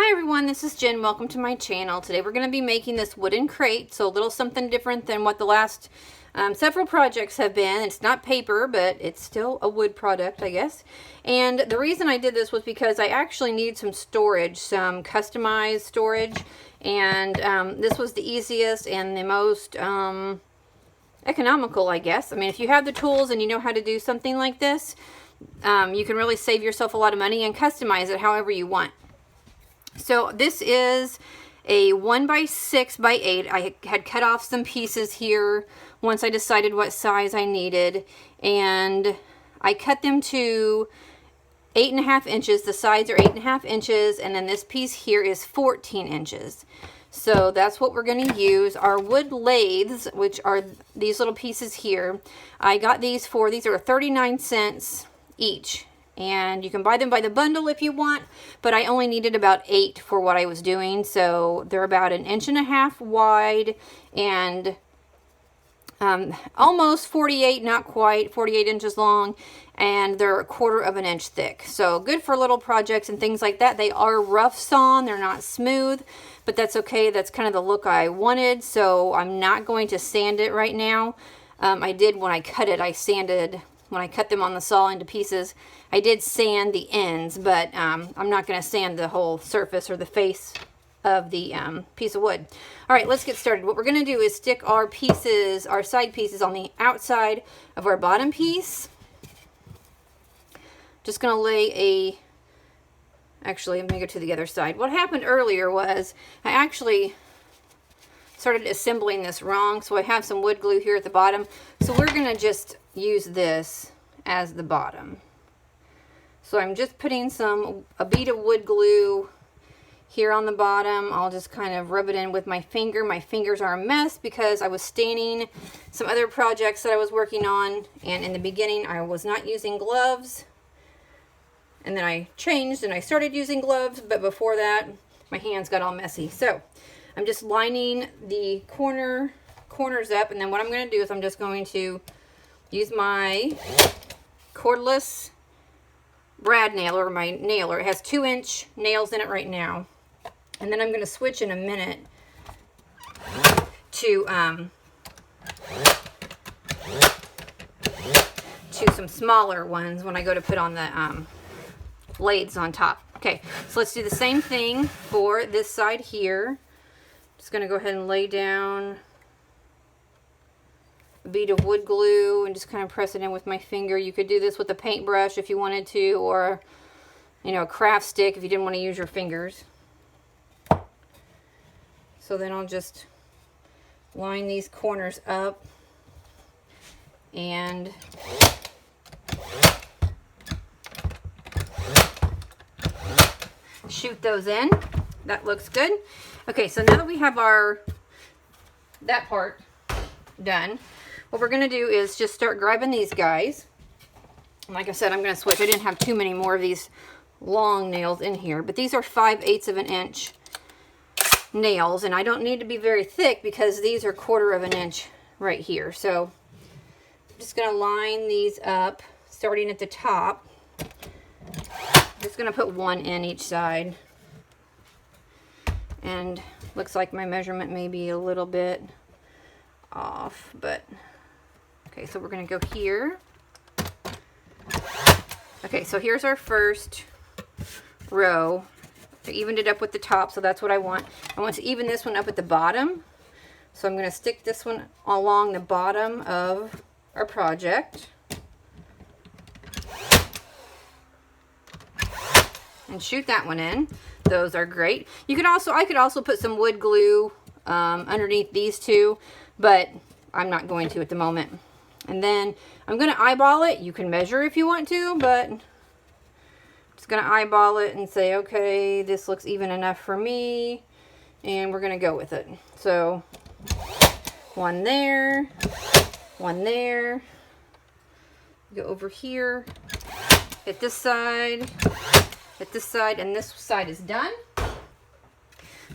Hi everyone, this is Jen. Welcome to my channel. Today we're going to be making this wooden crate, so a little something different than what the last several projects have been. It's not paper, but it's still a wood product, I guess. And the reason I did this was because I actually need some storage, some customized storage, and this was the easiest and the most economical, I guess. I mean, if you have the tools and you know how to do something like this, you can really save yourself a lot of money and customize it however you want. So this is a 1x6x8. I had cut off some pieces here once I decided what size I needed, and I cut them to 8.5 inches. The sides are 8.5 inches, and then this piece here is 14 inches. So that's what we're going to use. Our wood lathes, which are these little pieces here, I got these are 39 cents each. And you can buy them by the bundle if you want, but I only needed about 8 for what I was doing. So they're about 1.5 inches wide and almost 48, not quite, 48 inches long, and they're 1/4 inch thick. So good for little projects and things like that. They are rough sawn, they're not smooth, but that's okay. That's kind of the look I wanted, so I'm not going to sand it right now. I did when I cut it, I sanded. When I cut them on the saw into pieces, I did sand the ends, but I'm not going to sand the whole surface or the face of the piece of wood. All right, let's get started. What we're going to do is stick our pieces, our side pieces, on the outside of our bottom piece. Just going to lay actually, let me go to the other side. What happened earlier was I actually started assembling this wrong, so I have some wood glue here at the bottom. So we're going to just use this as the bottom. So I'm just putting a bead of wood glue here on the bottom. I'll just kind of rub it in with my finger. My fingers are a mess because I was staining some other projects that I was working on, and in the beginning I was not using gloves, and then I changed and I started using gloves, but before that my hands got all messy. So I'm just lining the corners up, and then what I'm going to do is I'm just going to use my cordless brad nailer, or my nailer. It has 2-inch nails in it right now. And then I'm going to switch in a minute to some smaller ones when I go to put on the blades on top. Okay, so let's do the same thing for this side here. Just going to go ahead and lay down a bead of wood glue and just kind of press it in with my finger. You could do this with a paintbrush if you wanted to, or a craft stick if you didn't want to use your fingers. So then I'll just line these corners up and shoot those in. That looks good. Okay, so now that we have that part done, what we're going to do is just start grabbing these guys. Like I said, I'm going to switch. I didn't have too many more of these long nails in here, but these are 5/8 inch nails, and I don't need to be very thick because these are 1/4 inch right here. So I'm just going to line these up, starting at the top. Just going to put one in each side. And looks like my measurement may be a little bit off, but okay, so we're going to go here. Okay, so here's our first row. I evened it up with the top, so that's what I want. I want to even this one up at the bottom. So I'm going to stick this one along the bottom of our project. And shoot that one in. Those are great. I could also put some wood glue underneath these two, but I'm not going to at the moment. And then I'm going to eyeball it. You can measure if you want to, but I'm just going to eyeball it and say, okay, this looks even enough for me, and we're going to go with it. So one there, one there, go over here, hit this side, and this side is done.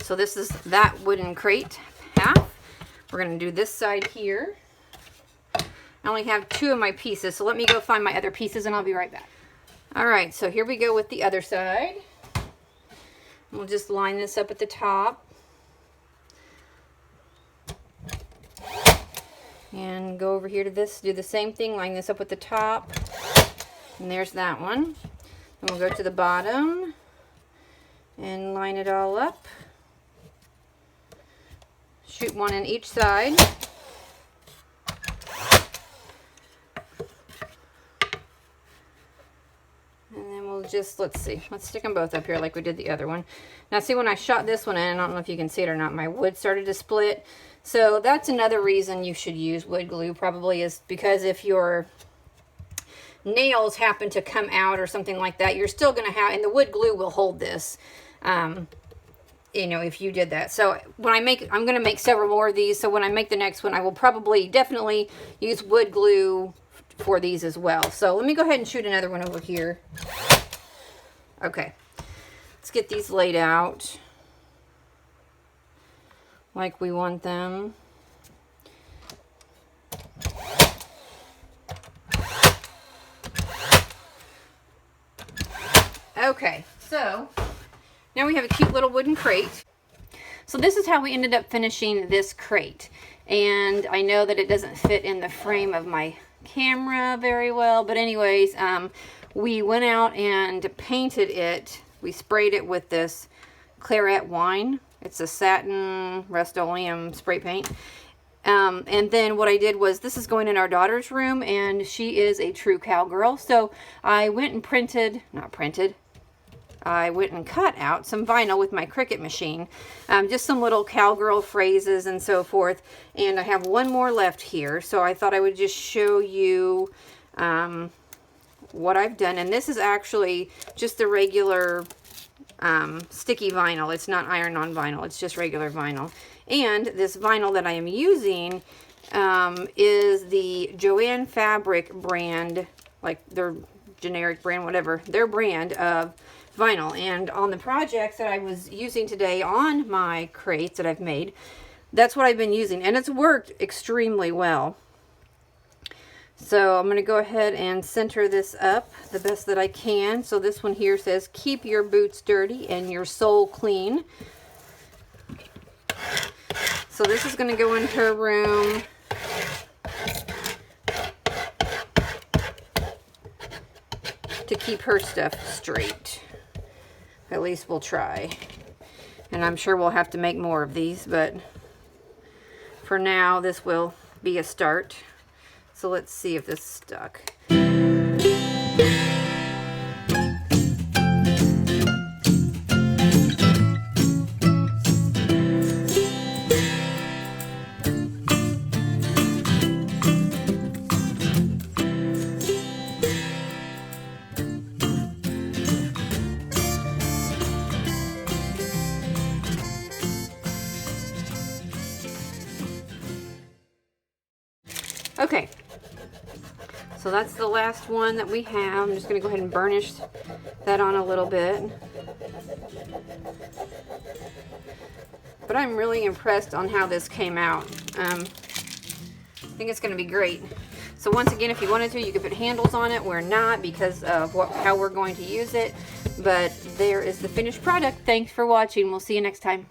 So this is that wooden crate half. We're going to do this side here. I only have 2 of my pieces, so let me go find my other pieces and I'll be right back. All right, so here we go with the other side. We'll just line this up at the top. And go over here to this, do the same thing, line this up at the top. And there's that one. And we'll go to the bottom and line it all up. Shoot one in each side. And then we'll just, let's stick them both up here like we did the other one. Now see, when I shot this one in, I don't know if you can see it or not, my wood started to split. So that's another reason you should use wood glue probably, is because if your nails happen to come out or something like that, you're still going to have, and the wood glue will hold this, you know, if you did that. So when I'm going to make several more of these. So when I make the next one, I will definitely use wood glue for these as well. So let me go ahead and shoot another one over here. Okay, let's get these laid out like we want them. Okay, so now we have a cute little wooden crate. So this is how we ended up finishing this crate. And I know that it doesn't fit in the frame of my camera very well, but anyways, we went out and painted it. We sprayed it with this Claret wine. It's a satin Rust-Oleum spray paint. And then what I did was, this is going in our daughter's room, and she is a true cowgirl. So I went and I went and cut out some vinyl with my Cricut machine. Just some little cowgirl phrases and so forth. And I have one more left here. So I thought I would just show you what I've done. And this is actually just the regular sticky vinyl. It's not iron-on vinyl. It's just regular vinyl. And this vinyl that I am using is the Joann Fabric brand, like their generic brand, whatever, their brand of vinyl. And on the projects that I was using today on my crates that I've made, that's what I've been using, and it's worked extremely well. So I'm going to go ahead and center this up the best that I can. So this one here says, keep your boots dirty and your soul clean. So this is going to go in her room. To keep her stuff straight. At least we'll try. And I'm sure we'll have to make more of these, but for now this will be a start. So let's see if this stuck. Okay, so that's the last one that we have. I'm just going to go ahead and burnish that on a little bit. But I'm really impressed on how this came out. I think it's going to be great. So once again, if you wanted to, you could put handles on it. We're not, because of how we're going to use it. But there is the finished product. Thanks for watching. We'll see you next time.